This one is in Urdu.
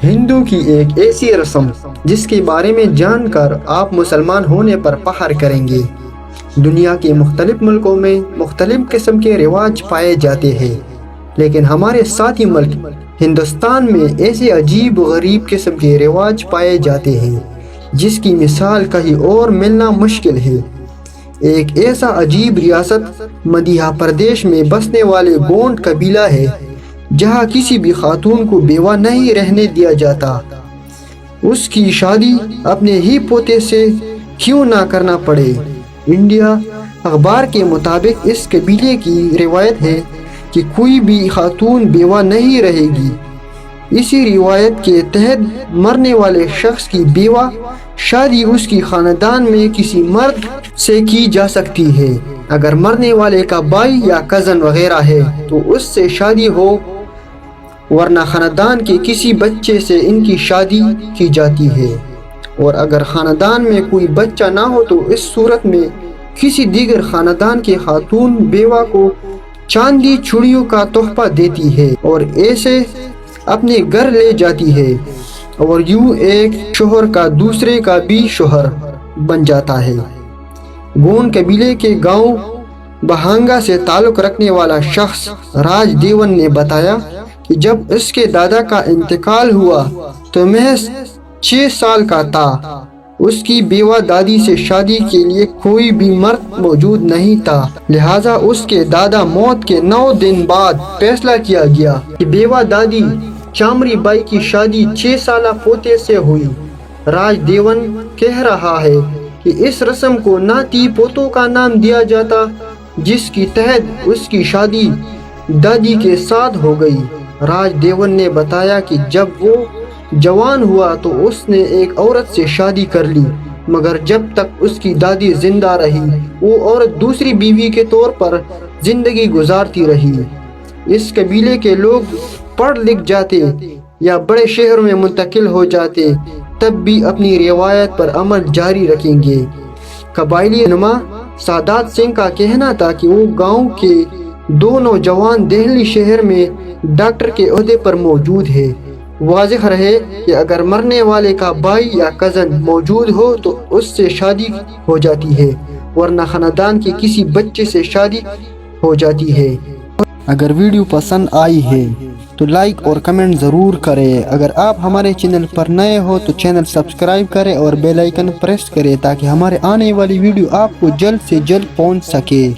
ہندو کی ایک ایسی رسم جس کے بارے میں جان کر آپ مسلمان ہونے پر فخر کریں گے۔ دنیا کے مختلف ملکوں میں مختلف قسم کے رواج پائے جاتے ہیں، لیکن ہمارے ساتھی ملک ہندوستان میں ایسے عجیب و غریب قسم کے رواج پائے جاتے ہیں جس کی مثال کہیں اور ملنا مشکل ہے۔ ایک ایسا عجیب ریاست مدھیہ پردیش میں بسنے والے گونڈ قبیلہ ہے جہاں کسی بھی خاتون کو بیوہ نہیں رہنے دیا جاتا، اس کی شادی اپنے ہی پوتے سے کیوں نہ کرنا پڑے۔ انڈیا اخبار کے مطابق اس قبیلے کی روایت ہے کہ کوئی بھی خاتون بیوہ نہیں رہے گی۔ اسی روایت کے تحت مرنے والے شخص کی بیوہ شادی اس کی خاندان میں کسی مرد سے کی جا سکتی ہے۔ اگر مرنے والے کا بھائی یا کزن وغیرہ ہے تو اس سے شادی ہو، ورنہ خاندان کے کسی بچے سے ان کی شادی کی جاتی ہے، اور اگر خاندان میں کوئی بچہ نہ ہو تو اس صورت میں کسی دیگر خاندان کے خاتون بیوہ کو چاندی چوڑیوں کا تحفہ دیتی ہے اور ایسے اپنے گھر لے جاتی ہے، اور یوں ایک شوہر کا دوسرے کا بھی شوہر بن جاتا ہے۔ گونڈ قبیلے کے گاؤں بہانگا سے تعلق رکھنے والا شخص راج دیون نے بتایا کہ جب اس کے دادا کا انتقال ہوا تو محض 6 سال کا تھا۔ اس کی بیوہ دادی سے شادی کے لیے کوئی بھی مرد موجود نہیں تھا، لہٰذا اس کے دادا موت کے 9 دن بعد فیصلہ کیا گیا کہ بیوہ دادی چامری بائی کی شادی 6 سالہ پوتے سے ہوئی۔ راج دیون کہہ رہا ہے کہ اس رسم کو ناتی پوتوں کا نام دیا جاتا، جس کی تحت اس کی شادی دادی کے ساتھ ہو گئی۔ راج دیون نے بتایا کہ جب وہ جوان ہوا تو اس نے ایک عورت سے شادی کر لی، مگر جب تک اس کی دادی زندہ رہی وہ عورت دوسری بیوی کے طور پر زندگی گزارتی رہی۔ اس قبیلے کے لوگ پڑھ لکھ جاتے یا بڑے شہروں میں منتقل ہو جاتے تب بھی اپنی روایت پر عمل جاری رکھیں گے۔ قبائلی رہنما سادات سنگھ کا کہنا تھا کہ وہ گاؤں کے 2 نوجوان دہلی شہر میں ڈاکٹر کے عہدے پر موجود ہے۔ واضح رہے کہ اگر مرنے والے کا بھائی یا کزن موجود ہو تو اس سے شادی ہو جاتی ہے، ورنہ خاندان کے کسی بچے سے شادی ہو جاتی ہے۔ اگر ویڈیو پسند آئی ہے تو لائک اور کمنٹ ضرور کریں۔ اگر آپ ہمارے چینل پر نئے ہو تو چینل سبسکرائب کریں اور بیل آئیکن پریس کریں تاکہ ہمارے آنے والی ویڈیو آپ کو جلد سے جلد پہنچ سکے۔